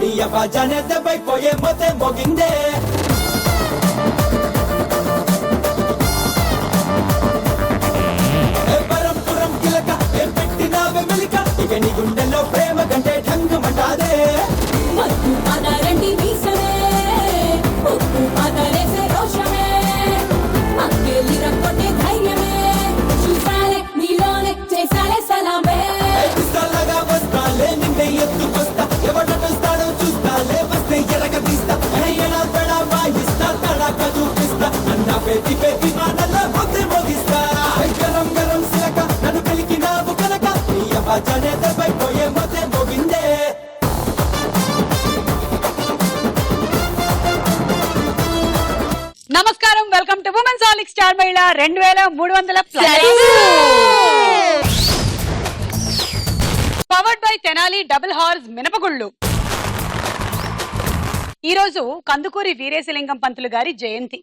నీ అవ్వజానే దెబ్బైపోయే మొతే మోగిందే పరంపురం కిలక ఏం పెట్టినావే మెలిక ఇక నీ గుండెల్లో ప్రేమ కంటే ఢంగమంటాదే మత్తు పదరండి మీసమే ఉప్పు పదలేసే రోషమే అక్కేలి రక్కొట్టే ధైర్యమే చూసాలే నీలోనే చేసాలే సలామే పిస్తాలాగా వస్తాలే నిన్నే ఎత్తుకొస్తా ఎవడొస్తాడో చూస్తాలే వస్తే ఎరగ తీస్తా ఎలా తడా వాయిస్తా తడాక చూపిస్తా అన్నా పేటి పేటి మాటల్లో మొత్తే మోగిస్తా గరం గరం సిలక నన్ను పెలికినావు కనుక నీ అవ్వజానే దెబ్బైపోయే మొత్తే మోగిందే నమస్కారం, వెల్కమ్ టు ఉమెన్స్ ఆలిక్ స్టార్ మహిళ 2300 powered by Tenali double horse మినపగుళ్ళు. ఈ రోజు కందుకూరి వీరేశలింగం పంతులు గారి జయంతి.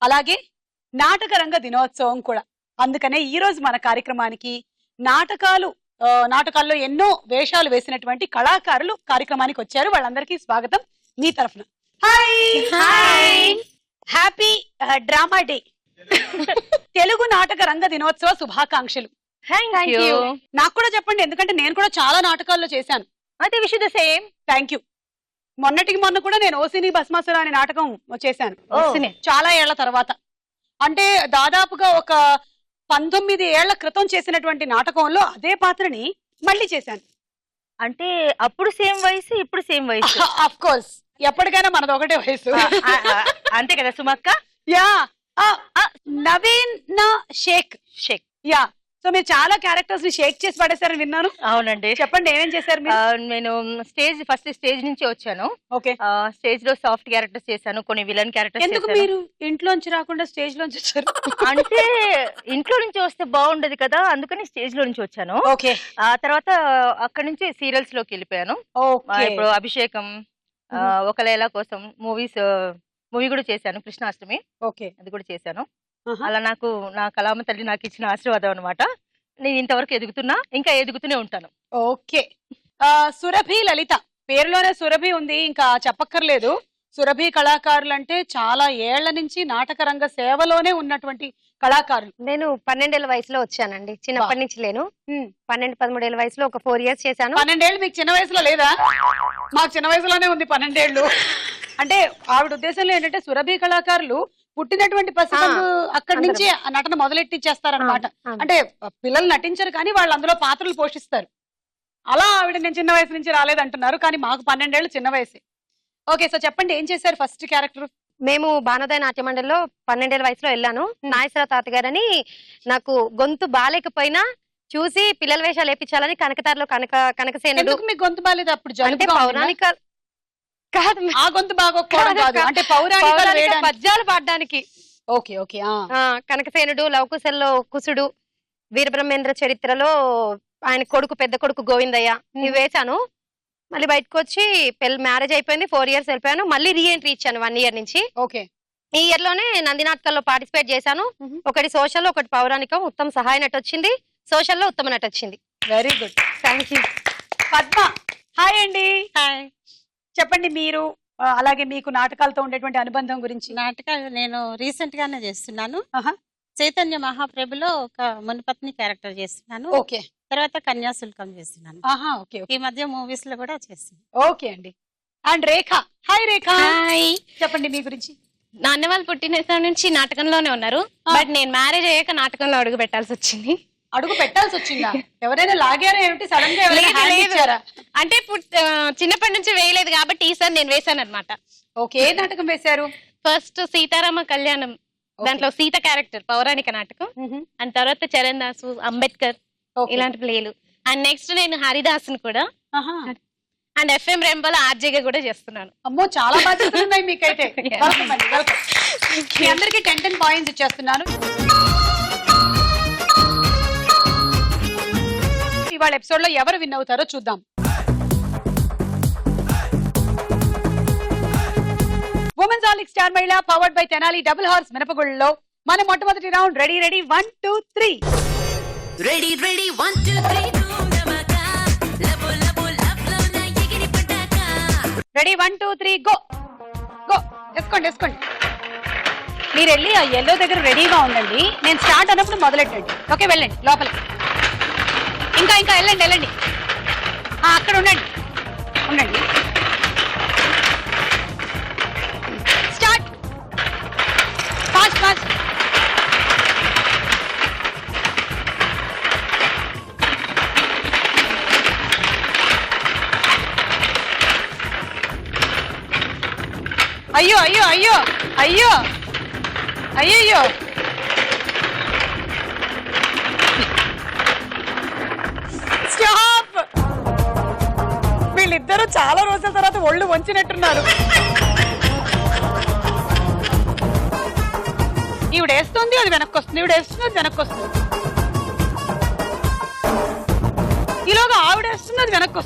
అలాగే నాటక రంగ దినోత్సవం కూడా. అందుకనే ఈ రోజు మన కార్యక్రమానికి నాటకాల్లో ఎన్నో వేషాలు వేసినటువంటి కళాకారులు కార్యక్రమానికి వచ్చారు. వాళ్ళందరికీ స్వాగతం మీ తరఫున. Happy drama day. తెలుగు నాటక రంగ దినోత్సవ శుభాకాంక్షలు. నాకు కూడా చెప్పండి, ఎందుకంటే నేను కూడా చాలా నాటకాల్లో చేశాను. అయితే wish the same. Thank you. మొన్న కూడా నేను ఓసిని భస్మాసుర అనే నాటకం చేశాను చాలా ఏళ్ల తర్వాత. అంటే దాదాపుగా ఒక 19 ఏళ్ల క్రితం చేసినటువంటి నాటకంలో అదే పాత్రని మళ్ళీ చేశాను. అంటే అప్పుడు సేమ్ వయసు, ఇప్పుడు సేమ్ వయసు. ఆఫ్ కోర్స్, ఎప్పటికైనా మనది ఒకటే వయసు. అంతే కదా Sumakka? Yeah. Naveen Shaik. Yeah. So మీరు చాలా క్యారెక్టర్స్ ని షేక్ చేసి పడేశారని విన్నాను. అవునండి, చెప్పండి ఏమేం చేశారు మీరు? నేను ఫస్ట్ స్టేజ్ నుంచి వచ్చాను. ఓకే. స్టేజ్ లో సాఫ్ట్ క్యారెక్టర్స్ చేశాను, కొన్ని విలన్ క్యారెక్టర్స్. ఎందుకు మీరు ఇంట్లోంచి రాకుండా స్టేజ్ లోంచి వచ్చారు? అంటే ఇంట్లో నుంచి వస్తే బాగుండదు కదా, అందుకని స్టేజ్ లో నుంచి వచ్చాను. ఓకే. ఆ తర్వాత అక్కడ నుంచి సీరియల్స్ లోకి వెళ్ళిపోయాను. ఇప్పుడు అభిషేకం, ఒక లైలా కోసం మూవీ కూడా చేశాను. కృష్ణాష్టమి. ఓకే, అది కూడా చేశాను. అలా నా కళామ తల్లి నాకు ఇచ్చిన ఆశీర్వాదం అనమాట. నేను ఇంతవరకు ఎదుగుతున్నా, ఇంకా ఎదుగుతూనే ఉంటాను. ఓకే. సురభి లలిత, పేరులోనే సురభి ఉంది, ఇంకా చెప్పక్కర్లేదు. సురభి కళాకారులు అంటే చాలా ఏళ్ల నుంచి నాటక రంగ సేవలోనే ఉన్నటువంటి కళాకారులు. నేను 12 ఏళ్ల వయసులో వచ్చానండి. చిన్నప్పటి నుంచి లేను. 12-13 ఏళ్ల వయసులో ఒక 4 years చేశాను. 12 ఏళ్ళు మీకు చిన్న వయసులో లేదా? మాకు చిన్న వయసులోనే ఉంది 12 ఏళ్ళు. అంటే ఆవిడ ఉద్దేశంలో ఏంటంటే సురభి కళాకారులు పుట్టినటువంటి పసికందు అక్కడి నుంచి ఆ నటన మొదలెట్టిచ్చేస్తారనమాట. అంటే పిల్లలు నటించరు కానీ వాళ్ళు అందులో పాత్రలు పోషిస్తారు. అలా ఆవిడ నేను చిన్న వయసు నుంచి రాలేదంటున్నారు, కానీ మాకు 12 ఏళ్ళు చిన్న వయసే. ఓకే, సో చెప్పండి ఏం చేశారు ఫస్ట్ క్యారెక్టర్? మేము బాణోదయ నాట్య మండలిలో 12 ఏళ్ల వయసులో వెళ్ళాను. నాగేశ్వర తాత గారని నాకు గొంతు బాలేకపోయినా చూసి పిల్లల వేషాలు వేయించాలని కనకతారలో కనకసేనుడు. మీకు గొంతు బాలేదు అప్పుడు? అంటే పౌరాణిక కాదు, ఆ గొంతు బాగోకపోవడం కాదు, అంటే పౌరాణిక పద్యాలు పాడడానికి. Okay okay. కనకసేనుడు, లవకుశల్లో కుసుడు, వీరబ్రహ్మేంద్ర చరిత్రలో ఆయన కొడుకు, పెద్ద కొడుకు గోవిందయ్య, ఇవి వేశాను. మళ్ళీ బయటకు వచ్చి మ్యారేజ్ అయిపోయింది, 4 years వెళ్ళిపోయాను. మళ్ళీ రీఎంట్రీ ఇచ్చాను 1 year నుంచి. ఓకే. ఈ ఇయర్ లోనే నంది నాటకాల్లో పార్టిసిపేట్ చేశాను. ఒకటి సోషల్, ఒకటి పౌరాణికం. ఉత్తమ సహాయ నటి వచ్చింది, సోషల్ లో ఉత్తమ నటి వచ్చింది. Very good, thank you. Padma, hi అండి. హాయ్. చెప్పండి మీరు, అలాగే మీకు నాటకాలతో ఉండేటువంటి అనుబంధం గురించి. నాటకాలు నేను రీసెంట్ గానే చేస్తున్నాను. చైతన్య మహాప్రభులో ఒక మునిపత్ని క్యారెక్టర్ చేస్తున్నాను. ఓకే. తర్వాత కన్యాశుల్కం చేస్తున్నాను. ఓకే. ఈ మధ్య మూవీస్ లో కూడా చేస్తున్నాను. ఓకే అండి. And Rekha, hi Rekha. Hi. చెప్పండి మీ గురించి. నాన్న వాళ్ళు పుట్టిన నుంచి నాటకంలోనే ఉన్నారు, బట్ నేను మ్యారేజ్ అయ్యాక నాటకంలో అడుగు పెట్టాల్సి వచ్చింది. అడుగు పెట్టాల్సి వచ్చిందా? ఎవరైనా లాగారా ఏమిటి? సడన్ గా ఎవరైనా? అంటే చిన్నప్పటి నుంచి వేయలేదు కాబట్టి ఈసారి నేను వేసాను అనమాట. ఓకే. ఏ నాటకం వేశారు? ఫస్ట్ సీతారామ కళ్యాణం, దాంట్లో సీత క్యారెక్టర్, పౌరాణిక నాటకం. అండ్ తర్వాత చరణ్ దాసు, అంబేద్కర్, ఇలాంటి ప్లేలు. అండ్ నెక్స్ట్ నేను హరిదాసును కూడా, అండ్ FM రెయింబోలో ఆర్జేగా కూడా చేస్తున్నాను. అమ్మో, చాలా బాధ్యతలు ఉన్నాయి మీకైతే. మీ అందరికి 10 10 points ఇచ్చేస్తున్నాను. ఇవాళ ఎపిసోడ్ లో ఎవరు విన్ అవుతారో చూద్దాం. ఉమెన్స్ ఆలిక్ స్టార్ మహిళ powered by Tenali double horse మినపగుళ్ళలో మన మొట్టమొదటి round. Ready 1 2 3. Ready 1 2 3 ready 1 2 3 go go. వేసుకోండి. మీరు వెళ్ళి ఆ ఎల్లో దగ్గర రెడీగా ఉండండి. నేను స్టార్ట్ అన్నప్పుడు మొదలెట్టండి. ఓకే, వెళ్ళండి లోపలికి. ఇంకా వెళ్ళండి. అక్కడ ఉండండి. స్టార్ట్. ఫాస్ట్. అయ్యో స్టాప్. వీళ్ళిద్దరూ చాలా రోజుల తర్వాత ఒళ్ళు వంచినట్టున్నారు. ఈవిడేస్తుంది, అది వెనక్కి వస్తుంది. ఈలోగా ఆవిడేస్తుంది, అది వెనక్కి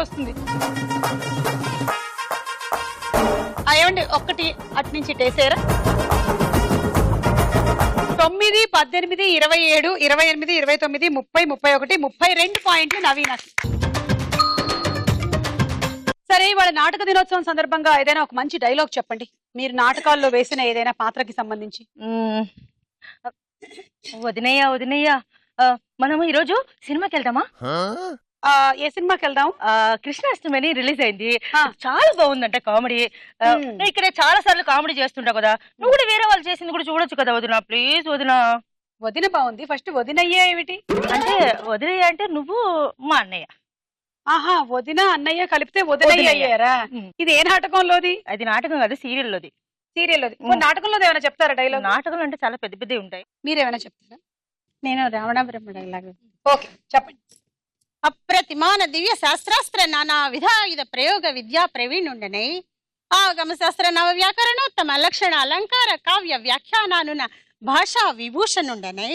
వస్తుంది. ఏమండి, ఒక్కటి అటు నుంచి టేసారా? 9 18 27 28 29 30 31 32 పాయింట్లు నవీన. సరే, ఇవాళ నాటక దినోత్సవం సందర్భంగా ఏదైనా ఒక మంచి డైలాగ్ చెప్పండి. మీరు నాటకాల్లో వేసిన ఏదైనా పాత్రకి సంబంధించి. వదినయ్య మనం ఈరోజు సినిమాకి వెళ్దామా? ఏ సినిమాకి వెళ్దాం? కృష్ణాష్టమి అని రిలీజ్ అయింది. చాలా బాగుందంట కామెడీ. నువ్వు ఇక్కడ చాలా సార్లు కామెడీ చేస్తుంటావు కదా, నువ్వు కూడా వేరే వాళ్ళు చేసింది కూడా చూడొచ్చు కదా వదిన. ప్లీజ్ వదిన బాగుంది. ఫస్ట్ వదినయ్య ఏమిటి అంటే? వదినయ్య అంటే నువ్వు మా అన్నయ్య. ఆహా, వదిన అన్నయ్య కలిపితే వదినయ్య అయ్యారా? ఇది ఏ నాటకంలోది? అది నాటకం కాదు, సీరియల్లోది. నాటకంలో ఏమైనా చెప్తారా డైలాగ్? నాటకంలో అంటే చాలా పెద్ద ఉంటాయి. మీరేమైనా చెప్తారా? నేను రావణాపురం డైలాగ్. ఓకే, చెప్పండి. అప్రతిమాన దివ్య శాస్త్రాస్త్ర నానా విధాయుధ ప్రయోగ విద్యా ప్రవీణుండనై ఆగమ శాస్త్ర నవ వ్యాకరణోత్తమ లక్షణ అలంకార కావ్య వ్యాఖ్యానానున భాషా విభూషణుండనై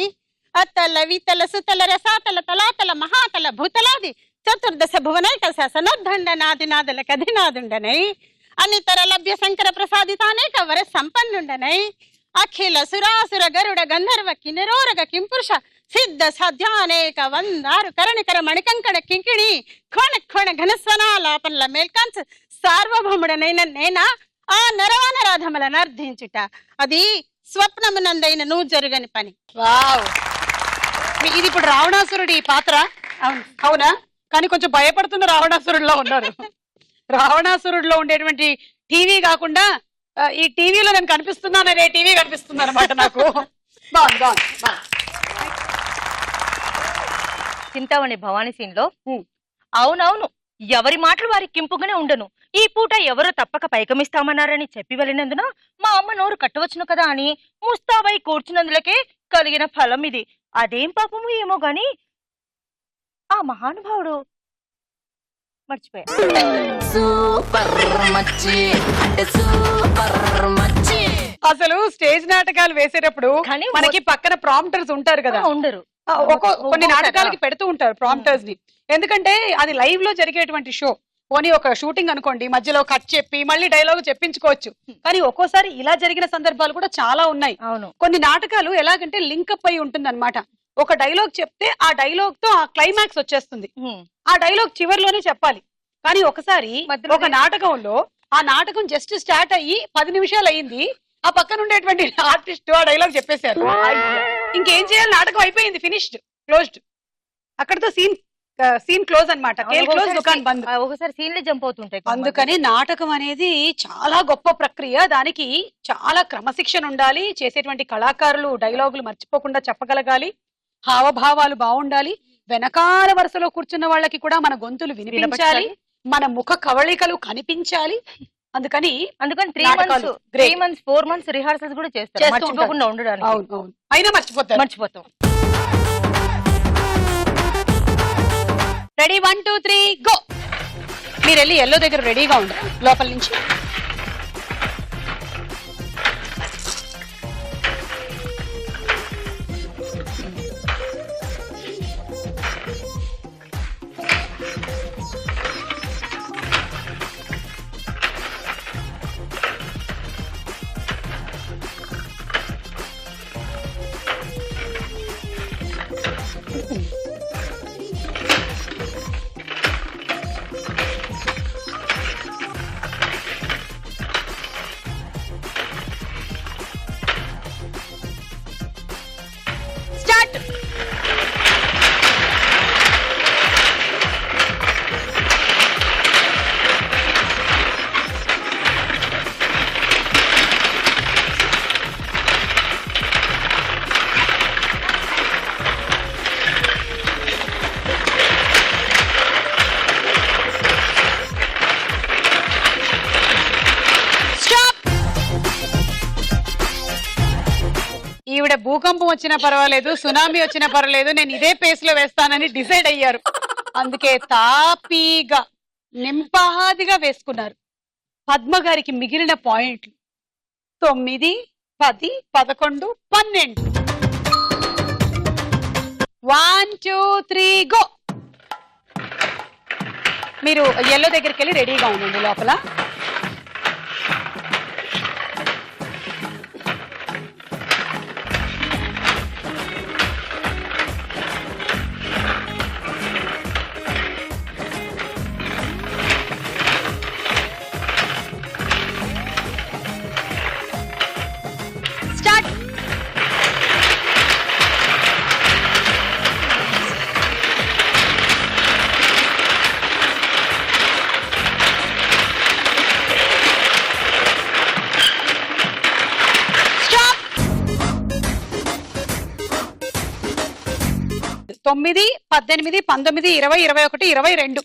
అత్తల వితల సుతల రసాతల తలాతల మహాతల భూతలాది చతుర్దశ భువనైక శాసనోద్దండనాదినాదుల కధినాదుండనై అనితర లభ్య శంకర ప్రసాదితానేక వర సంపన్నుండనై అఖిల సురాసుర గరుడ గంధర్వ కిన్నెరోరగ కింపురుష సిద్ధ సాధ్యానేక వందారు కరణికర మణికంకణ కింకిణి కోణ ఘనస్వనాలాపనల మేల్కాంచ సార్వభౌముడనైన నేనా ఆ నరవానరాధములను అర్థించుట అది స్వప్నమునందైన నువ్వు జరుగని పని. వావ్, ఇది ఇప్పుడు రావణాసురుడి పాత్ర. అవునా? కానీ కొంచెం భయపడుతున్న రావణాసురుడిలో ఉన్నారు. రావణాసురుడిలో ఉండేటువంటి టీవీ కాకుండా ఈ టీవీలో నేను కనిపిస్తున్నాననే టీవీ కనిపిస్తుంది అనమాట నాకు. బాగుంది. చింతామణి భవానీ సీన్ లో అవునవును, ఎవరి మాటలు వారికి కింపుగానే ఉండను. ఈ పూట ఎవరో తప్పక పైకమిస్తామన్నారని చెప్పి వెళ్ళినందున మా అమ్మ నోరు కట్టవచ్చును కదా అని ముస్తాబై కూర్చున్నందులకే కలిగిన ఫలం ఇది. అదేం పాపము ఏమో గాని ఆ మహానుభావుడు మర్చిపోయా. అసలు స్టేజ్ నాటకాలు వేసేటప్పుడు మనకి పక్కన ప్రాంప్టర్స్ ఉంటారు కదా? ఉండరు. కొన్ని నాటకాలకి పెడుతూ ఉంటారు ప్రాంప్టర్స్ ని. ఎందుకంటే అది లైవ్ లో జరిగేటువంటి షో. పోనీ ఒక షూటింగ్ అనుకోండి, మధ్యలో కట్ చెప్పి మళ్ళీ డైలాగ్ చెప్పించుకోవచ్చు. కానీ ఒక్కోసారి ఇలా జరిగిన సందర్భాలు కూడా చాలా ఉన్నాయి. అవును, కొన్ని నాటకాలు ఎలాగంటే లింకప్ అయి ఉంటుంది అనమాట. ఒక డైలాగ్ చెప్తే ఆ డైలాగ్ తో ఆ క్లైమాక్స్ వచ్చేస్తుంది. ఆ డైలాగ్ చివరిలోనే చెప్పాలి. కానీ ఒకసారి ఒక నాటకంలో ఆ నాటకం జస్ట్ స్టార్ట్ అయ్యి 10 నిమిషాలు అయ్యింది, ఆ పక్కన ఉండేటువంటి ఆర్టిస్ట్ ఆ డైలాగ్ చెప్పేశారు. ఇంకేం చేయాలి? నాటకం అయిపోయింది, ఫినిష్డ్, క్లోజ్డ్. అక్కడతో సీన్ క్లోజ్ అనమాట. ఒకసారి సీన్లే జంప్ అవుతుంటాయి. అందుకని నాటకం అనేది చాలా గొప్ప ప్రక్రియ. దానికి చాలా క్రమశిక్షణ ఉండాలి. చేసేటువంటి కళాకారులు డైలాగులు మర్చిపోకుండా చెప్పగలగాలి. హావభావాలు బాగుండాలి. వెనకాల వరుసలో కూర్చున్న వాళ్ళకి కూడా మన గొంతులు వినిపించాలి, మన ముఖ కవళికలు కనిపించాలి. అందుకని 3 months 4 months రిహార్సల్స్ కూడా చేస్తారు మర్చిపోకుండా ఉండడానికి. అవును, అయినా మర్చిపోతాం. Ready 1 2 3 go. మీరు వెళ్ళి ఎల్లో దగ్గర రెడీగా ఉండాలి లోపల నుంచి. స్టార్ట్. ఈవిడ భూకంపం వచ్చినా పర్వాలేదు, సునామీ వచ్చినా పర్వాలేదు, నేను ఇదే పేస్ లో వేస్తానని డిసైడ్ అయ్యారు. అందుకే తాపీగా నింపాదిగా వేసుకున్నారు. పద్మ గారికి మిగిలిన పాయింట్లు 9, 10, 11, 12. 1, 2, 3 గో. మీరు ఎల్లో దగ్గరికి వెళ్ళి రెడీగా ఉండండి లోపల. స్టార్ట్. స్టాప్. 9, 18, 19, 20, 21, 22.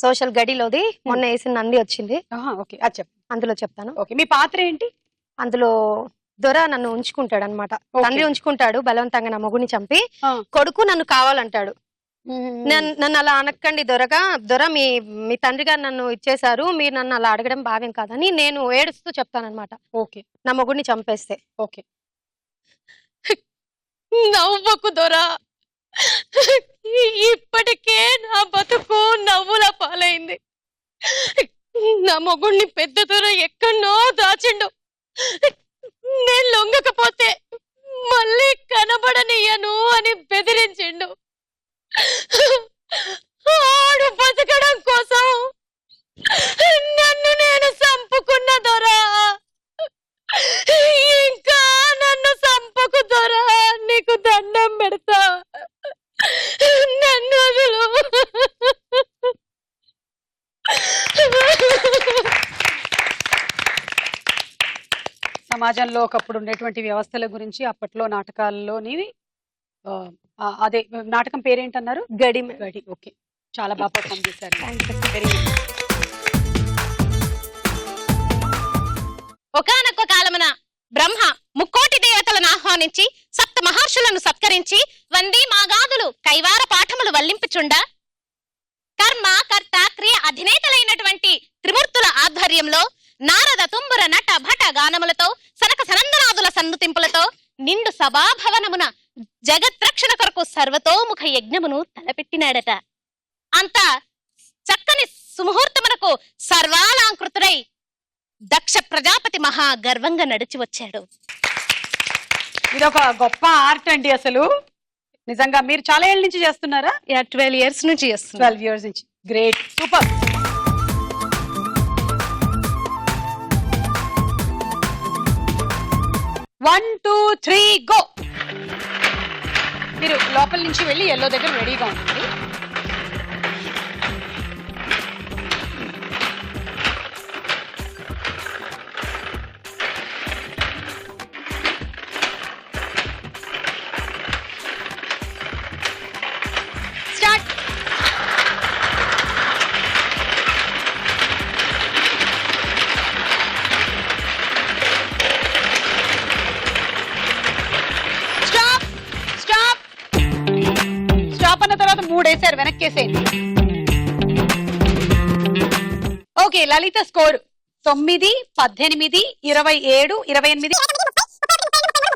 సోషల్ గడిలోది మొన్న వేసిన నంది వచ్చింది, ఓకే, అది చెప్పు. అందులో చెప్తాను. ఓకే, మీ పాత్ర ఏంటి? అందులో దొర నన్ను ఉంచుకుంటాడు అనమాట. తండ్రి ఉంచుకుంటాడు బలవంతంగా నా మొగుడిని చంపి. కొడుకు నన్ను కావాలంటాడు. నన్ను అలా అనక్కండి దొర మీ తండ్రి గారు నన్ను ఇచ్చేశారు, మీరు నన్ను అలా అడగడం భావ్యం కాదని నేను ఏడుస్తూ చెప్తానన్నమాట. ఓకే, నా మొగుడిని చంపేస్తే. ఓకే. నవ్వకు దొరా, ఇప్పటికే నా బతుకు నవ్వుల పాలైంది. నా మొగుడిని పెద్ద దొర ఎక్కడో దాచిండు. నేను లొంగకపోతే మళ్ళీ కనబడనియను అని బెదిరించిండు. ఆడు బతకడం కోసం నన్ను నేను చంపుకున్న దొరా. ఇంకా నన్ను చంపకు దొరా, నీకు దండం పెడతా, నన్ను వదులు. సమాజంలో ఒకప్పుడు ఉండేటువంటి వ్యవస్థల గురించి అప్పట్లో నాటకాల్లోని అదే నాటకం పేరేంటన్నారు? గడి. గడి. ఓకే, చాలా బాగా పర్ఫామ్ చేశారు. Very good. ఒకానొక కాలమున బ్రహ్మ ముక్కోటి దేవతలను ఆహ్వానించి సప్త మహర్షులను సత్కరించి వంది మాగాదులు కైవార పాఠములు వల్లింపుచుండ కర్మ కర్త క్రియ అధినేతలైనటువంటి త్రిమూర్తుల ఆధ్వర్యంలో నారద తుంబుర నట భట గానములతో సనక సనందనాదుల సన్నుతింపులతో నిండు సభాభవనమున జగత్రక్షణ కొరకు సర్వతోముఖ యజ్ఞమును తలపెట్టినాడట. అంత చక్కని సుముహూర్తమునకు సర్వాలంకృతుడై దక్ష ప్రజాపతి మహా గర్వంగా నడిచి వచ్చాడు. ఇదొక గొప్ప ఆర్ట్ అండి. అసలు నిజంగా మీరు చాలా ఏళ్ళ నుంచి చేస్తున్నారా? 12 years నుంచి చేస్తున్నా. 12 years నుంచి. Great, super. One, 2, 3 go. మీరు లోపల నుంచి వెళ్ళి ఎల్లో దగ్గర రెడీగా ఉంటుంది. స్టార్ట్. స్టాప్. స్టాప్. స్టాప్ అన్న తర్వాత 3 వేసారు, వెనక్కేసేయండి. ఓకే, లలిత స్కోర్ 9, 18, 27, 28,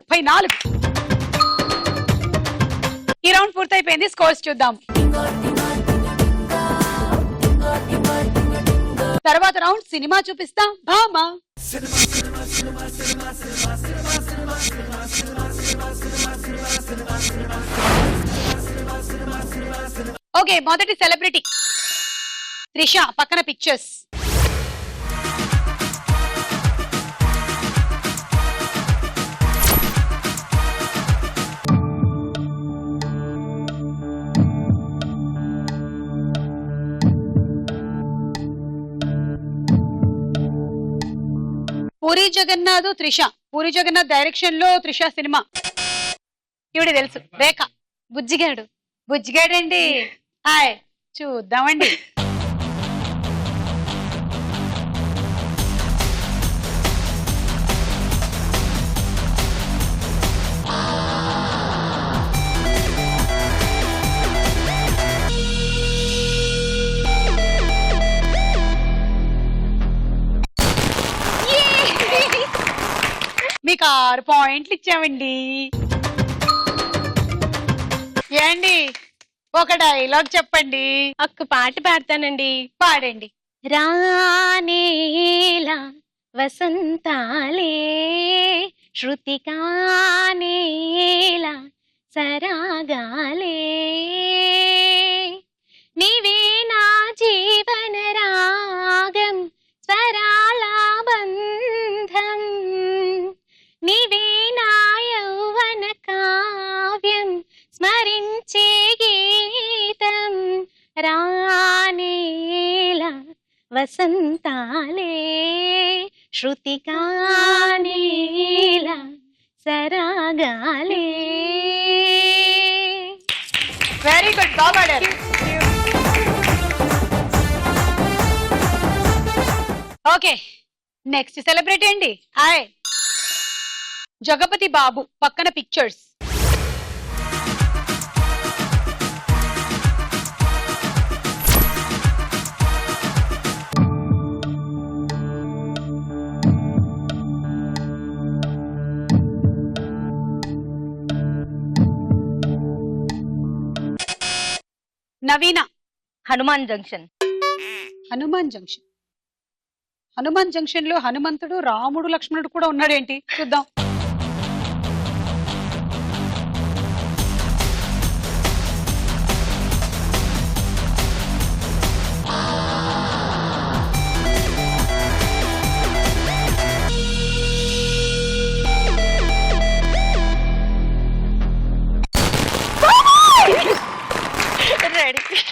34. ఈ రౌండ్ పూర్తయిపోయింది. స్కోర్స్ చూద్దాం. తర్వాత రౌండ్ సినిమా చూపిస్తా భామా. ఓకే, మొదటి సెలబ్రిటీ త్రిష, పక్కన పిక్చర్స్. పూరి జగన్నాథ్, త్రిష. పూరి జగన్నాథ్ డైరెక్షన్ లో త్రిష సినిమా. ఇవిడ తెలుసు, రేఖ. బుజ్జిగాడు. బుజ్జిగాడండి. హాయ్, చూద్దామండి. మీకు 6 పాయింట్లు ఇచ్చామండి. ఏండి, ఒక డైలాగ్ చెప్పండి. ఒక్క పాట పాడతానండి. పాడండి. రానేలా వసంతాలే శృతికానేలా సరాగాలే నీవే నా జీవన రాగం స్వరాల బంధం నీవే నా యౌవన కావ్యం స్మరించే గీతం రానేలా వసంతాలే శృతికానేలా సరాగాలే. వెరీ గుడ్, బాగా పాడారు. ఓకే, నెక్స్ట్ సెలబ్రిటీ అండి. హాయ్, జగపతి బాబు, పక్కన pictures. Naveena, Hanuman junction. Hanuman junction. Hanuman junction లో హనుమంతుడు, రాముడు, లక్ష్మణుడు కూడా ఉన్నాడేంటి? చూద్దాం.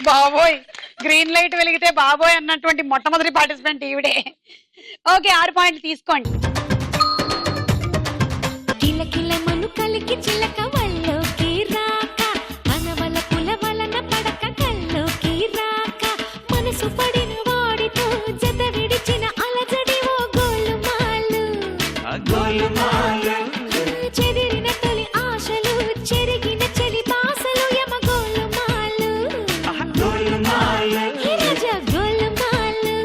బాబోయ్, గ్రీన్ లైట్ వెలిగితే బాబోయ్ అన్నటువంటి మొట్టమొదటి పార్టిసిపెంట్ ఈవిడే. ఓకే, 6 పాయింట్లు తీసుకోండి. కిలకిలమను కలికి చిలక వల్లోకి రాక మనవల పుల వలన పడక కల్లోకి రాక మనసు పడిన వాడితో జత విడిచిన అలజడి ఓ గోలుమాలు చెదిరిన తొలి ఆశలు చెరిగిన చెలి బాసలు యమ గోలుమాలు రాజా గోలుమాలు.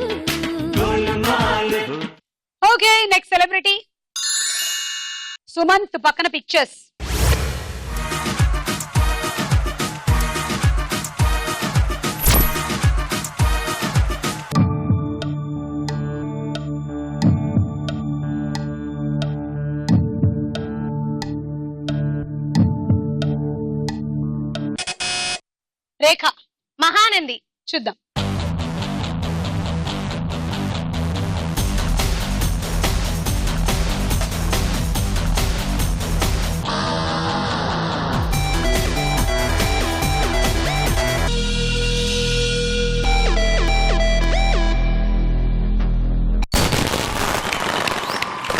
ఓకే, నెక్స్ట్ సెలబ్రిటీ సుమంత్, పక్కన పిక్చర్స్. రేఖ, మహానంది. చూద్దాం.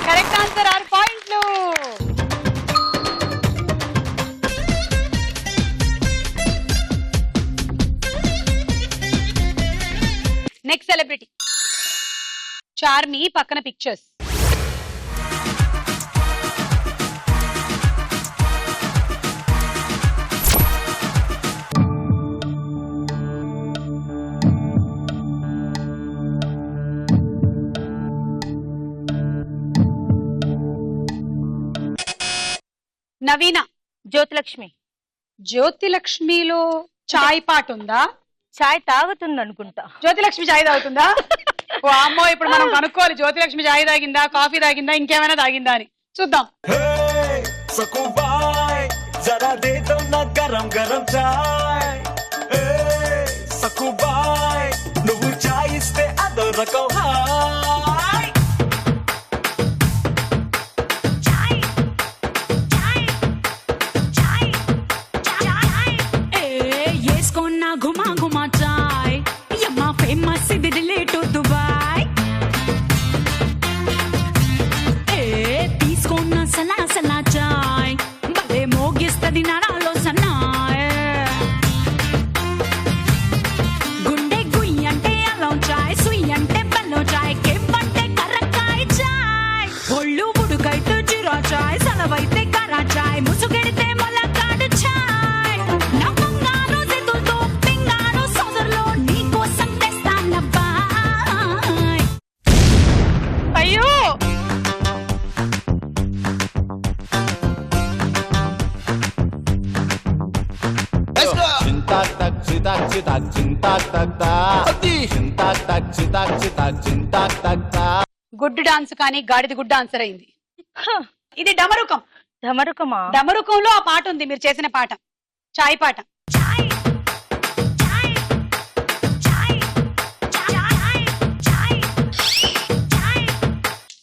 కరెక్ట్ ఆన్సర్, 6 పాయింట్లు. నెక్స్ట్ సెలబ్రిటీ చార్మి, పక్కన పిక్చర్స్. నవీన, జ్యోతిలక్ష్మి. జ్యోతిలక్ష్మిలో చాయ్ పాట ఉందా? చాయ్ తాగుతుంది అనుకుంటా. జ్యోతిలక్ష్మి చాయ్ తాగుతుందా? ఓ అమ్మో, ఇప్పుడు మనం కనుక్కోవాలి జ్యోతిలక్ష్మి చాయ్ తాగిందా, కాఫీ తాగిందా, ఇంకేమైనా తాగిందా అని. చూద్దాం. सकुबाई जरा दे दो ना गरम गरम चाय ए सकुबाई నువ్వు చాయ్ ఇస్తే అదో రకం హాయ్ వేసుకున్నా గుమా గుమా చాయ్ యమ్మా ఫేమస్ ఇది రిలేట్ టు దుబాయ్ తీసుకున్న సలా సలా చాయ్ భలే మోగిస్తది నరాలో సన్నాయ్ గుండె గుయ్యి అంటే అల్లం చాయ్ సుయ్యి అంటే బెల్లం చాయ్ కెవ్వంటే కర్రకాయ చాయ్ ఒళ్ళు ఉడుకైతే జీరా చాయ్ సలవైతే కరా చాయ్ ముసుగెడితే మొలకాడు చాయ్ నా బంగారు చేతులతో పింగారు సోదరులో నీకోసం తెస్తానబ్బాయ్ అయ్యో చింతాక్ తక్ చితాక్ చితాక్ చింతాక్ తక్ తా చింతాక్ తక్ చితాక్ చితాక్ చింతాక్ తక్ తా గుడ్ డాన్స్ కానీ గాడిది గుడ్ ఆన్సర్ అయింది. ఇది డమరుకం. ధమరుకమా? డమరుకంలో ఆ పాట ఉంది మీరు చేసిన పాట, చాయ్ పాట.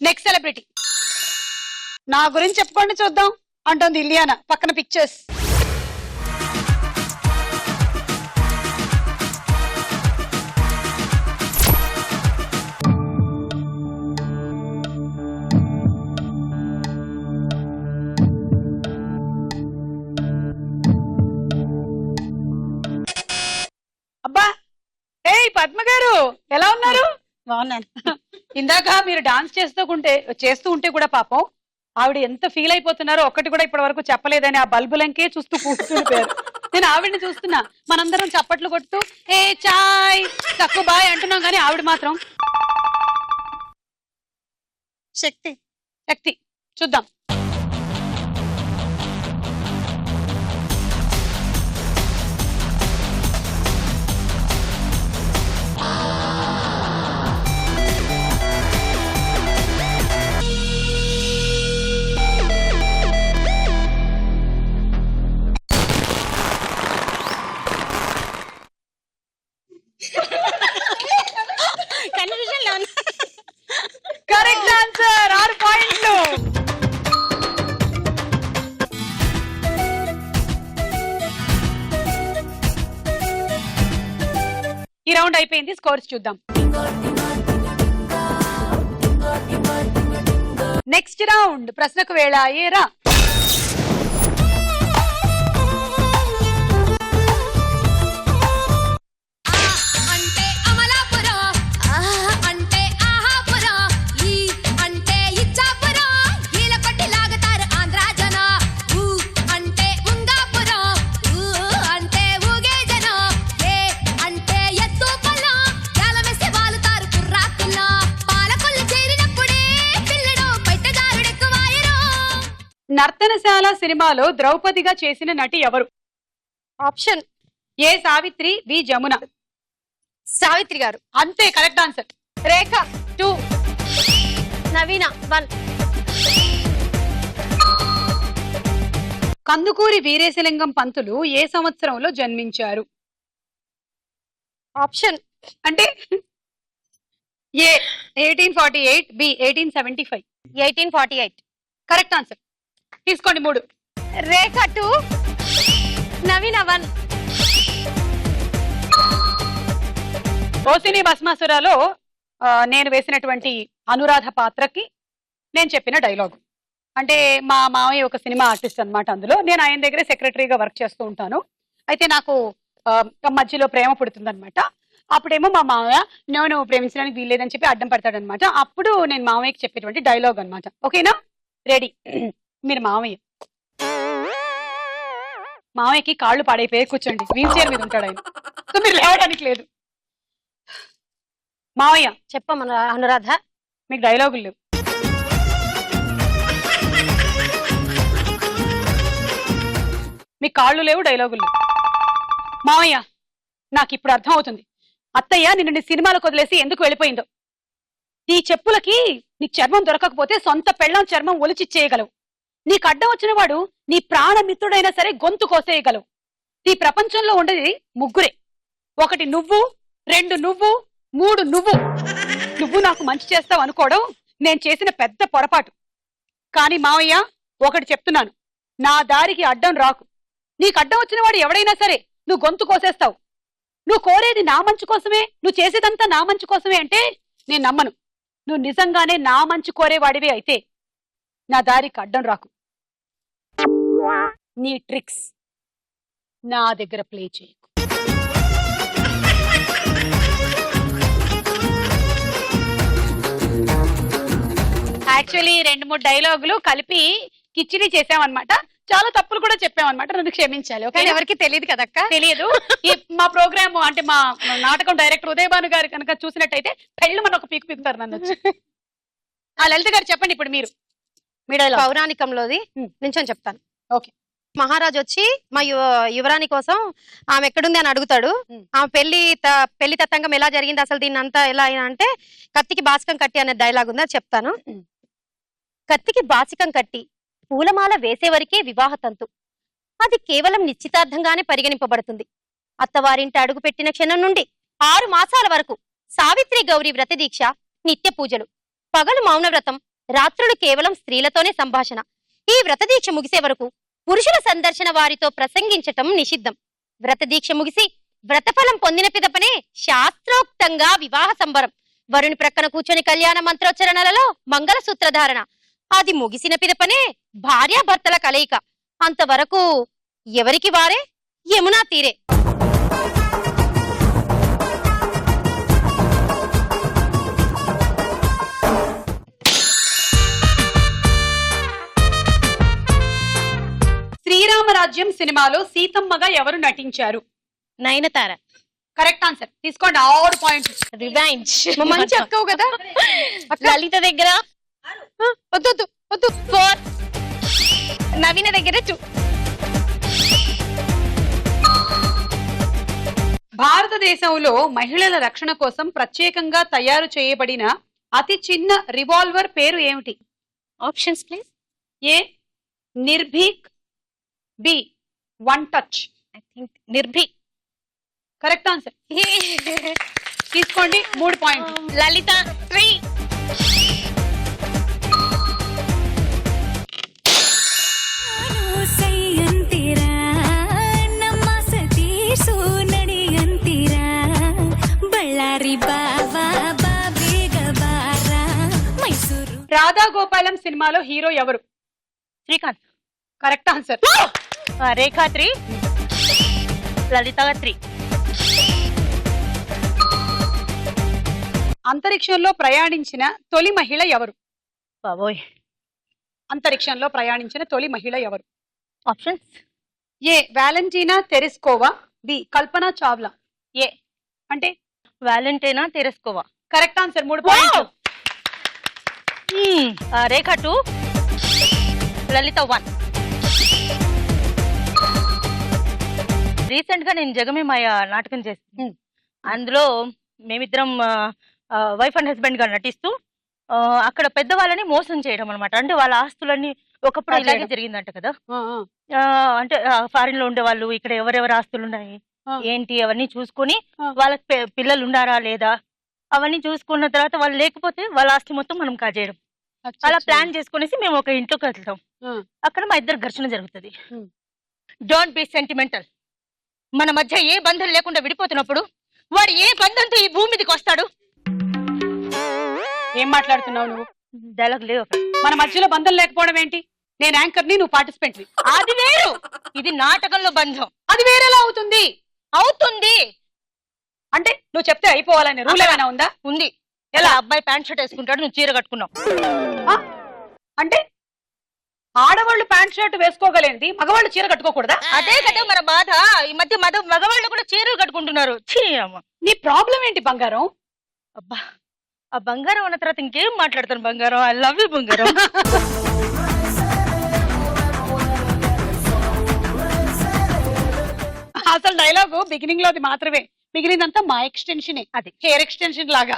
నెక్స్ట్ సెలబ్రిటీ నా గురించి చెప్పండి చూద్దాం అంటుంది ఇలియానా. పక్కన పిక్చర్స్. అబ్బా ఏయ్ పద్మ గారు ఎలా ఉన్నారు? బాగున్నాను. ఇందాక మీరు డాన్స్ చేస్తూ ఉంటే కూడా పాపం ఆవిడ ఎంత ఫీల్ అయిపోతున్నారో ఒక్కటి కూడా ఇప్పటి వరకు చెప్పలేదని ఆ బల్బులంకే చూస్తూ కూర్చుండిపోయారు. నేను ఆవిడని చూస్తున్నా, మనందరం చప్పట్లు కొడుతూ ఏ చాయ్ తక్కువ బాయ్ అంటున్నాం కానీ ఆవిడ మాత్రం శక్తి శక్తి. చూద్దాం. కన్ఫ్యూజన్ లో కరెక్ట్ ఆన్సర్. 6 పాయింట్లు. ఈ రౌండ్ అయిపోయింది. స్కోర్స్ చూద్దాం. నెక్స్ట్ రౌండ్ ప్రశ్నకు వేళ. ఏరా అంటే అమలాపురం అంటే ఆహాపురం ఈ అంటే ఇచ్చాపురం ఈల కొట్టి లాగుతారు ఆంధ్ర జన ఊ అంటే ఉంగాపురం ఊ అంటే ఊగే జనం ఏ అంటే ఎత్తు పొలం యాలమెసి వాలుతారు కుర్రాకుల్ల పాలకొల్లు చేరినప్పుడే పిల్లడు బయటదారుడెక్కువాయరు. నర్తనశాల సినిమాలో ద్రౌపదిగా చేసిన నటి ఎవరు? Option A Savitri, B Jamuna. Savitri గారు. అంతే కరెక్ట్ ఆన్సర్. రేఖ 2. నవీన 1. కందుకూరి వీరేశలింగం పంతులు ఏ సంవత్సరంలో జన్మించారు? ఆప్షన్ అంటే ఏ 1848, బి 1875. 1848. Correct answer. తీసుకోండి 3. రేఖ 2, నవీన 1. ఓసిని భస్మాసురాలో నేను వేసినటువంటి అనురాధ పాత్రకి నేను చెప్పిన డైలాగ్. అంటే మా మామయ్య ఒక సినిమా ఆర్టిస్ట్ అన్నమాట. అందులో నేను ఆయన దగ్గరే సెక్రటరీగా వర్క్ చేస్తూ ఉంటాను. అయితే నాకు మధ్యలో ప్రేమ పుడుతుందన్నమాట. అప్పుడేమో మా మామయ్య నేను ప్రేమించడానికి వీల్లేదని చెప్పి అడ్డం పడతాడనమాట. అప్పుడు నేను మామయ్యకి చెప్పేటువంటి డైలాగ్ అన్నమాట. ఓకేనా? రెడీ. మీరు మామయ్యకి కాళ్ళు పాడైపోయి కూర్చోండి. వీల్ చైర్ మీద ఉంటాడు ఆయన, సో మీరు లేవడానికి లేదు. మావయ్య చెప్పమన అనురాధ. మీకు డైలాగులు లేవు. మీ కాళ్ళు లేవు, డైలాగులు లేవు. మావయ్య నాకు ఇప్పుడు అర్థం అవుతుంది అత్తయ్య నిన్ను నీ సినిమాలకు వదిలేసి ఎందుకు వెళ్ళిపోయిందో. నీ చెప్పులకి నీకు చర్మం దొరకకపోతే సొంత పెళ్ళం చర్మం ఒలిచిచ్చేయగలవు. నీకు అడ్డం వచ్చిన వాడు నీ ప్రాణమిత్రుడైనా సరే గొంతు కోసేయగలవు. ఈ ప్రపంచంలో ఉండేది ముగ్గురే. ఒకటి నువ్వు, రెండు నువ్వు, మూడు నువ్వు. నువ్వు నాకు మంచి చేస్తావు అనుకోవడం నేను చేసిన పెద్ద పొరపాటు. కానీ మావయ్య ఒకటి చెప్తున్నాను, నా దారికి అడ్డం రాకు. నీకు అడ్డం వచ్చిన వాడు ఎవడైనా సరే నువ్వు గొంతు కోసేస్తావు. నువ్వు కోరేది నా మంచి కోసమే, నువ్వు చేసేదంతా నా మంచి కోసమే అంటే నేను నమ్మను. నువ్వు నిజంగానే నా మంచి కోరేవాడివే అయితే నా దారికి అడ్డం రాకు. నీ ట్రిక్స్ నా దగ్గర ప్లే చేయకు. యాక్చువల్లీ 2-3 డైలాగులు కలిపి కిచిడి చేసామన్నమాట. చాలా తప్పులు కూడా చెప్పామన్నమాట, నన్ను క్షమించాలి. ఓకే, ఎవరికి తెలియదు కదక్క. తెలియదు. ఈ మా ప్రోగ్రామ్ అంటే మా నాటకం డైరెక్టర్ ఉదయభాను గారు కనుక చూసినట్టయితే పెళ్ళు మన ఒక పీకు పీకుతారు నన్ను వచ్చి. ఆ లలిత గారు చెప్పండి ఇప్పుడు మీరు మీ డైలాగ్. పౌరాణికంలోది నించొని చెప్తాను. ఓకే. మహారాజు వచ్చి మా యువరాణి కోసం ఆమె ఎక్కడుంది అని అడుగుతాడు. ఆమె పెళ్లి తతంగం ఎలా జరిగింది, అసలు దీన్ని అంతా ఎలా అయినా అంటే కత్తికి బాసికం కట్టి అనే డైలాగ్ ఉంది, అది చెప్తాను. కత్తికి బాసికం కట్టి పూలమాల వేసేవరకే వివాహ తంతు. అది కేవలం నిశ్చితార్థంగానే పరిగణింపబడుతుంది. అత్తవారింటి అడుగు పెట్టిన క్షణం నుండి 6 మాసాల వరకు సావిత్రి గౌరీ వ్రత దీక్ష, నిత్య పూజలు, పగలు మౌనవ్రతం, రాత్రులు కేవలం స్త్రీలతోనే సంభాషణ. ఈ వ్రత దీక్ష ముగిసే వరకు పురుషుల సందర్శన వారితో ప్రసంగించటం నిషిద్ధం. వ్రత దీక్ష ముగిసి వ్రతఫలం పొందిన పిదపనే శాస్త్రోక్తంగా వివాహ సంబరం. వరుని ప్రక్కన కూర్చొని కళ్యాణ మంత్రోచ్చరణలలో మంగళసూత్రధారణ. అది ముగిసిన పిదపనే భార్యాభర్తల కలయిక. అంతవరకు ఎవరికి వారే యమునా తీరే. శ్రీరామరాజ్యం సినిమాలో సీతమ్మగా ఎవరు నటించారు? నయనతార. Correct answer. తీసుకోండి 6 పాయింట్స్. రివెంజ్. మంచి అక్కవు కదా. లలిత దగ్గర వద్దు 4, నవీన దగ్గర 2. భారతదేశంలో మహిళల రక్షణ కోసం ప్రత్యేకంగా తయారు చేయబడిన అతి చిన్న రివాల్వర్ పేరు ఏమిటి? Options please. A Nirbheek, B one touch. I think Nirbheek. Correct answer. తీసుకోండి 3 పాయింట్లు. లలిత 3. రాధా గోపాలం సినిమాలో హీరో ఎవరు? శ్రీకాంత్. Correct answer. రేఖా 3, లలిత 3. అంతరిక్షంలో ప్రయాణించిన తొలి మహిళ ఎవరు? బాబోయ్. అంతరిక్షంలో ప్రయాణించిన తొలి మహిళ ఎవరు? ఆప్షన్స్. ఏ వాలెంటీనా తెరెస్కోవా, బి కల్పనా చావ్లా. ఏ అంటే వాలెంటైనా తెరెస్కోవా. Correct answer. 3 పాయింట్లు. రేఖా 2, లలిత 1. రీసెంట్ గా నేను జగమే మాయ నాటకం చేస్తాను. అందులో మేమిద్దరం వైఫ్ అండ్ హస్బెండ్ గా నటిస్తూ అక్కడ పెద్దవాళ్ళని మోసం చేయడం అనమాట. అంటే వాళ్ళ ఆస్తులన్నీ ఒకప్పుడు ఇలాగే జరిగిందంట కదా. అంటే ఫారిన్ లో ఉండే వాళ్ళు ఇక్కడ ఎవరెవరు ఆస్తులు ఉన్నాయి ఏంటి అవన్నీ చూసుకొని వాళ్ళకి పిల్లలు ఉండారా లేదా అవన్నీ చూసుకున్న తర్వాత వాళ్ళు లేకపోతే వాళ్ళ ఆస్తి మొత్తం మనం కాజేయడం. అలా ప్లాన్ చేసుకునేసి మేము ఒక ఇంట్లోకి వెళ్తాం. అక్కడ మా ఇద్దరు ఘర్షణ జరుగుతుంది. Don't be sentimental. మన మధ్య ఏ బంధం లేకుండా విడిపోతున్నప్పుడు వాడు ఏ బంధంతో ఈ భూమి మీదకి వస్తాడు? ఏం మాట్లాడుతున్నావు నువ్వు? డైలాగ్ లేవు. మన మధ్యలో బంధం లేకపోవడం ఏంటి? నేను యాంకర్ ని, నువ్వు పార్టిసిపెంట్. అది వేరు, ఇది నాటకంలో బంధం. అది వేరేలా అవుతుంది. అవుతుంది అంటే నువ్వు చెప్తే అయిపోవాలని రూల్ ఏమైనా ఉందా? ఉంది. ఎలా అబ్బాయి ప్యాంట్ షర్ట్ వేసుకుంటాడు, నువ్వు చీర కట్టుకున్నావు. అంటే ఆడవాళ్ళు ప్యాంట్ షర్ట్ వేసుకోగలేంది, మగవాళ్ళు చీర కట్టుకోకూడదా? అదే కదా మన బాధ. ఈ మధ్య మగవాళ్ళు కూడా చీరలు కట్టుకుంటున్నారు. నీ ప్రాబ్లం ఏంటి బంగారం? అబ్బా, ఆ బంగారం అన్న తర్వాత ఇంకేం మాట్లాడతాను బంగారం. ఐ లవ్ యూ బంగారం. అసలు డైలాగు బిగినింగ్ లో అది మాత్రమే, మిగిలిందంతా మా ఎక్స్టెన్షన్. అది హెయిర్ ఎక్స్టెన్షన్ లాగా.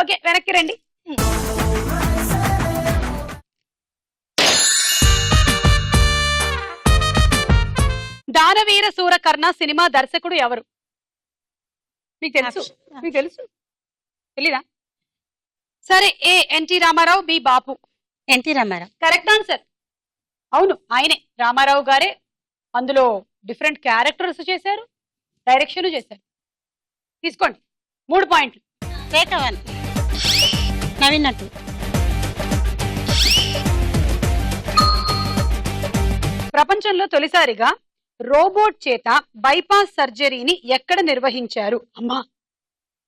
ఓకే, వెనక్కి రండి. దానవీర సూరకర్ణ సినిమా దర్శకుడు ఎవరు? మీకు తెలుసు? మీకు తెలుసు తెలీదా? సరే, A NT Rama Rao, B Bapu. NT Rama Rao. Correct answer. అవును, ఆయనే, రామారావు గారే. అందులో డిఫరెంట్ క్యారెక్టర్స్ చేశారు, డైరెక్షన్ చేశారు. తీసుకోండి 3 పాయింట్లు. రేఖ 1, నవీన 2. ప్రపంచంలో తొలిసారిగా రోబోట్ చేత బైపాస్ సర్జరీని ఎక్కడ నిర్వహించారు? అమ్మా,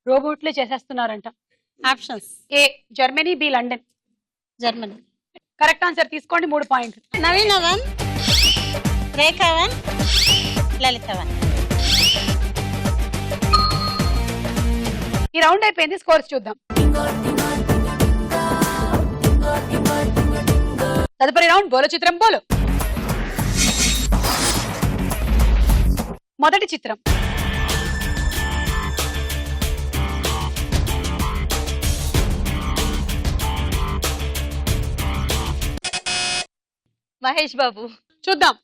రోబోట్లే చేసేస్తున్నారంట. Options: A Germany, B London. Germany. Correct answer. తీసుకోండి 3 పాయింట్లు. నవీన 1, రేఖ 1, లలిత 1. ఈ రౌండ్ అయిపోయింది, స్కోర్స్ చూద్దాం. తదుపరి రౌండ్ బోలో చిత్రం బోలో. మొదటి చిత్రం మహేష్ బాబు. చూద్దాం.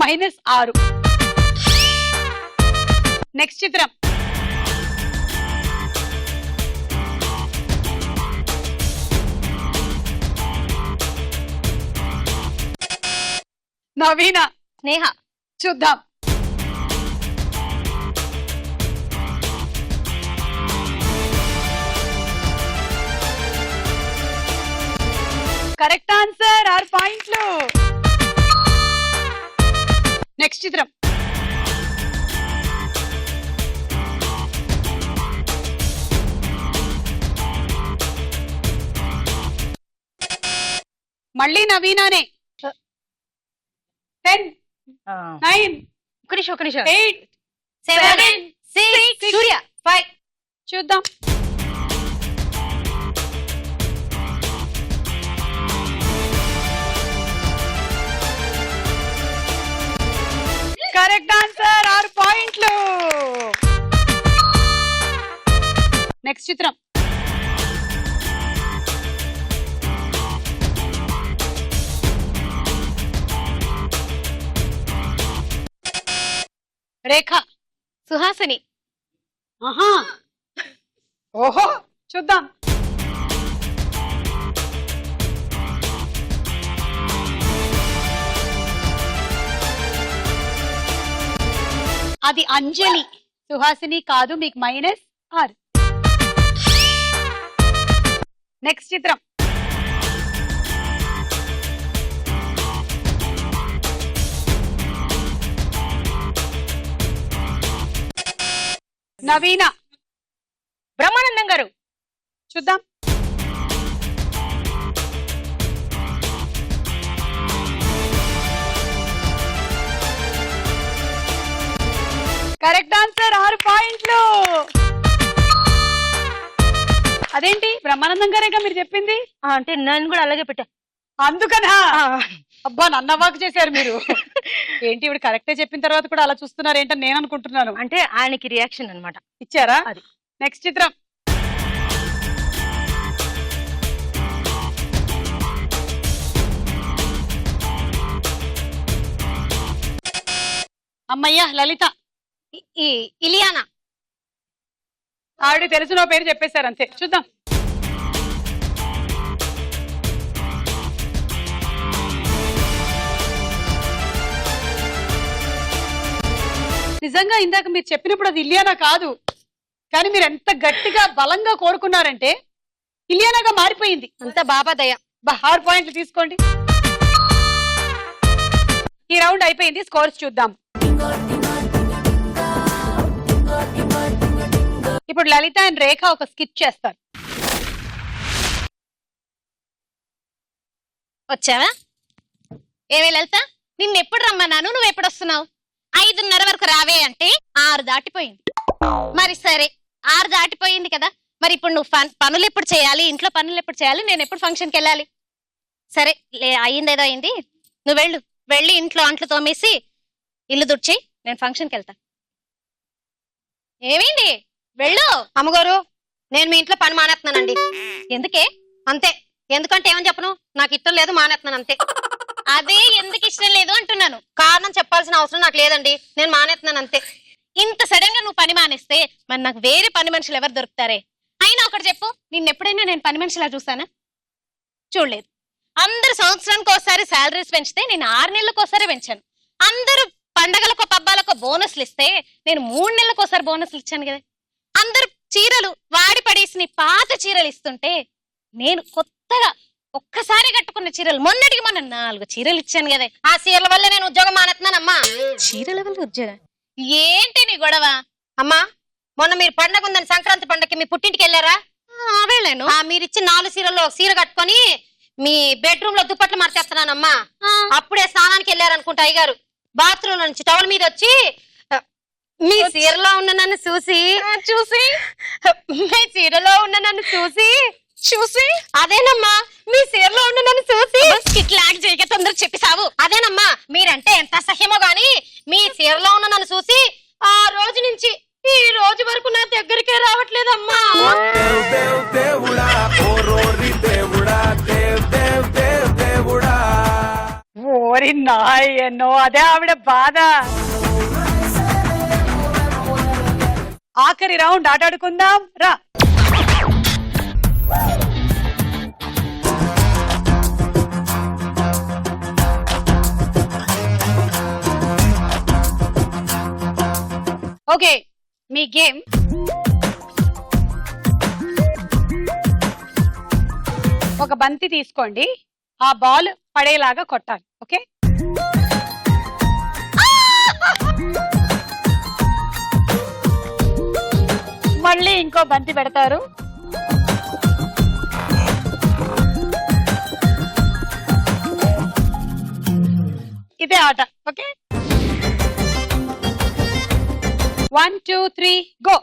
-6. నెక్స్ట్ చిత్రం నవీన. స్నేహ. చూద్దాం. కరెక్ట్ ఆన్సర్, 6 పాయింట్లు. నెక్స్ట్ చిత్రం మళ్ళీ నవీనానే. 10, 9, ఒక నిమిషం 8, 7, 6, సూర్య 5. చూద్దాం. కరెక్ట్ ఆన్సర్, 6 పాయింట్లు. నెక్స్ట్ చిత్రం రేఖ. సుహాసిని. ఆహా, ఓహో, చూద్దాం. అది అంజలి. సుహాసిని కాదు, మీకు -6. నెక్స్ట్ చిత్రం నవీన. బ్రహ్మానందం గారు. చూద్దాం. కరెక్ట్ ఆన్సర్, 6 పాయింట్లు. అదేంటి, బ్రహ్మానందం గారేగా మీరు చెప్పింది? అంటే నన్ను కూడా అలాగే పెట్టా. అందుకనా? అబ్బా, నన్ను అవాక్ చేశారు మీరు. ఏంటి ఇవి కరెక్టే చెప్పిన తర్వాత కూడా అలా చూస్తున్నారు ఏంటని నేను అనుకుంటున్నాను. అంటే ఆయనకి రియాక్షన్ అన్నమాట. ఇచ్చారా? అది. నెక్స్ట్ చిత్రం అమ్మయ్య, లలిత. ఇలియానా. ఆవిడ తెలిసిన పేరు చెప్పేశారు అంతే. చూద్దాం. నిజంగా ఇందాక మీరు చెప్పినప్పుడు అది ఇలియానా కాదు, కానీ మీరు ఎంత గట్టిగా బలంగా కోరుకున్నారంటే ఇలియానాగా మారిపోయింది. అంత బాబా దయ. 6 పాయింట్లు తీసుకోండి. ఈ రౌండ్ అయిపోయింది, స్కోర్స్ చూద్దాం. ఇప్పుడు లలిత అండ్ రేఖ ఒక స్కిట్ చేస్తారు. వచ్చావా? ఏమే లలిత, నిన్ను ఎప్పుడు రమ్మన్నాను, నువ్వు ఎప్పుడు వస్తున్నావు? 5:30 వరకు రావే అంటే 6 దాటిపోయింది. మరి సరే, 6 దాటిపోయింది కదా, మరి ఇప్పుడు నువ్వు పనులు ఎప్పుడు చేయాలి, ఇంట్లో పనులు ఎప్పుడు చేయాలి, నేను ఎప్పుడు ఫంక్షన్కి వెళ్ళాలి? సరే, అయిందేదో అయింది, నువ్వు వెళ్ళి ఇంట్లో అంట్లు తోమేసి ఇల్లు దుడ్చి నేను ఫంక్షన్కి వెళ్తా. ఏమైంది? వెళ్ళు. అమ్మగారు, నేను మీ ఇంట్లో పని మానేస్తున్నానండి. ఎందుకే? అంతే. ఎందుకంటే ఏమని చెప్పను, నాకు ఇష్టం లేదు, మానేస్తున్నాను అంతే. అదే ఎందుకు ఇష్టం లేదు అంటున్నాను. కారణం చెప్పాల్సిన అవసరం నాకు లేదండి, నేను మానేస్తున్నాను అంతే. ఇంత సడన్ గా నువ్వు పని మానేస్తే మరి నాకు వేరే పని మనుషులు ఎవరు దొరుకుతారే? అయినా ఒకటి చెప్పు, నిన్ను ఎప్పుడైనా నేను పని మనిషిలా చూసానా? చూడలేదు. అందరు సంవత్సరానికి ఒకసారి శాలరీస్ పెంచితే నేను 6 నెలలకు ఒకసారి పెంచాను. అందరూ పండగలకు పబ్బాలకు బోనస్లు ఇస్తే నేను 3 నెలలకు ఒకసారి బోనస్లు ఇచ్చాను కదా. అందరు చీరలు వాడి పడేసి పాత చీరలు ఇస్తుంటే నేను కొత్తగా ఒక్కసారి కట్టుకున్న చీరలు మొన్నటికి మొన్న 4 చీరలు ఇచ్చాను కదా. ఆ చీరల వల్ల నేను ఉద్యోగం మానేస్తున్నానమ్మా. చీరల వల్ల ఉద్యోగం ఏంటి నీ గొడవ? అమ్మా, మొన్న మీరు పండగ ఉందని సంక్రాంతి పండగకి మీ పుట్టింటికి వెళ్ళారా? వెళ్ళాను. మీరు ఇచ్చిన 4 చీరల్లో ఒక చీర కట్టుకొని మీ బెడ్రూమ్ లో దుప్పట్లు మార్చేస్తున్నానమ్మా. అప్పుడే స్నానానికి వెళ్ళారనుకుంటా అయ్యగారు. బాత్రూమ్ లో నుంచి టవల్ మీద వచ్చి మీ చీరలో ఉన్న నన్ను చూసి మీ చీరలో ఉన్న నన్ను చూసి అదేనమ్మా, మీ చీరలో ఉన్న నన్ను చూసి ఇట్లాంటి చేయక తొందర చెప్పిసావు. అదేనమ్మా, మీరంటే ఎంత అసహ్యమో గాని మీ చీరలో ఉన్న నన్ను చూసి ఆ రోజు నుంచి ఈ రోజు వరకు నా దగ్గరికే రావట్లేదమ్మా. దేవుడా ఓ రోరి దేవుడా దేవుడా. ఓరి నాయనో, అదే ఆవిడ బాధ. ఆఖరి రౌండ్ ఆటాడుకుందాం రా. ఓకే, మీ గేమ్ ఒక బంతి తీసుకోండి, ఆ బాల్ పడేలాగా కొట్టాలి. ఓకే, మళ్ళీ ఇంకో బంతి పెడతారు. ఇదే ఆట. Okay, 1 2 3 go.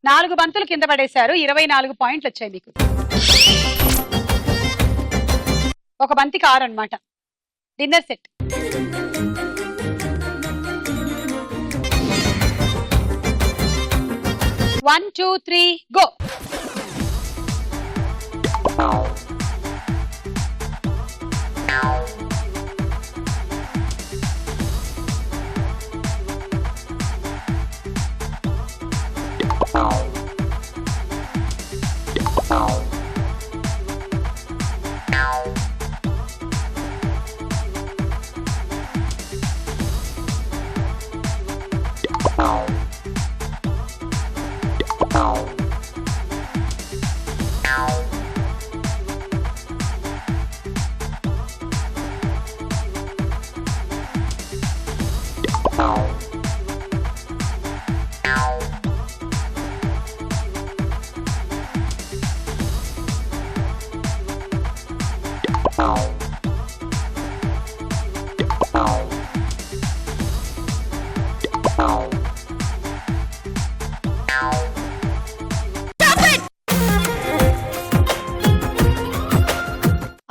నాలుగు బంతులు కింద పడేశారు. 24 పాయింట్లు వచ్చాయి మీకు. ఒక బంతికి 6 అన్నమాట. Dinner set. One, two, three, go.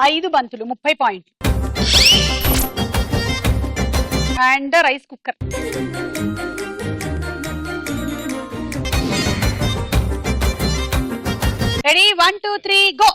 ఐదు బంతులు 30 పాయింట్లు. And rice cooker. Ready 1 2 3 go.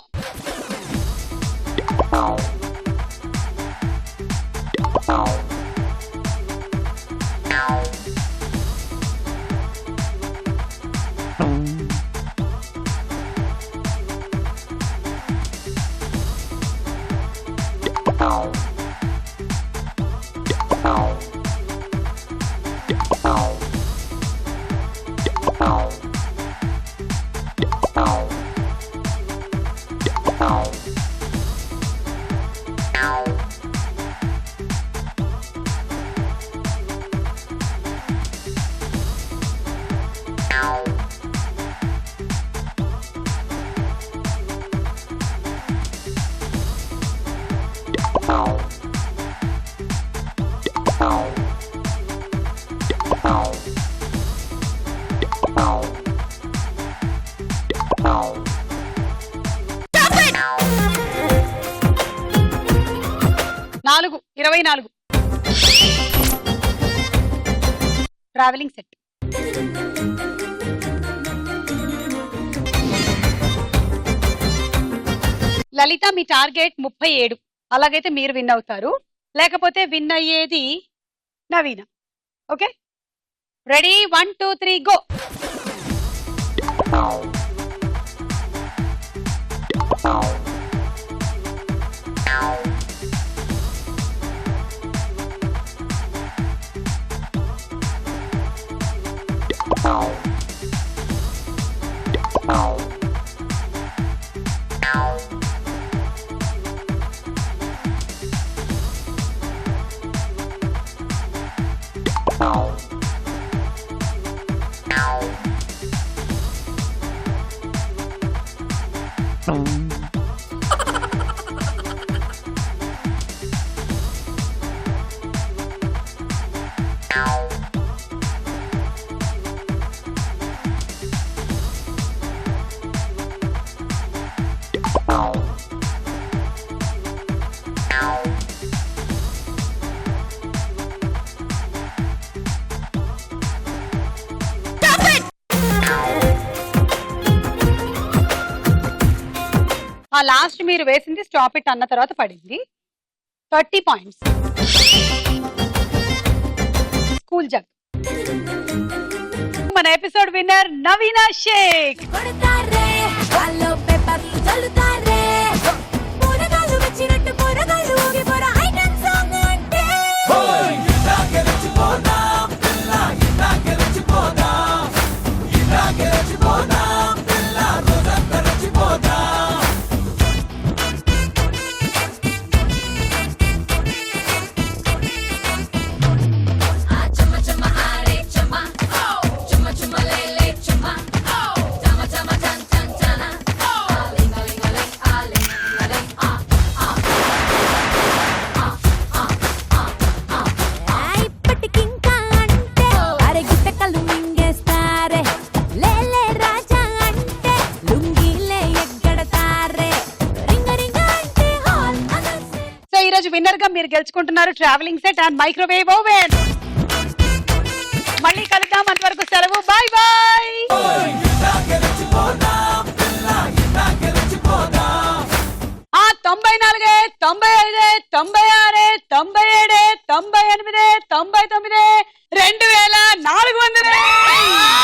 నాలుగు 24 ట్రావెలింగ్ సెట్. లలిత మీ టార్గెట్ 37. అలాగైతే మీరు విన్ అవుతారు, లేకపోతే విన్ అయ్యేది నవీన. Okay, ready? 1 2 3 గో. ఆ లాస్ట్ మీరు వేసింది స్టాప్ ఇట్ అన్న తర్వాత పడింది 30 పాయింట్స్. School jug. మన episode winner Naveena Shaik. Winner గా మీరు గెలుచుకుంటున్నారు travelling set and microwave oven. మళ్ళీ కలుద్దాం, అంతవరకు సెలవు, బాయ్ బాయ్. ఆ 94, 95, 96, 97, 98, 99, 2400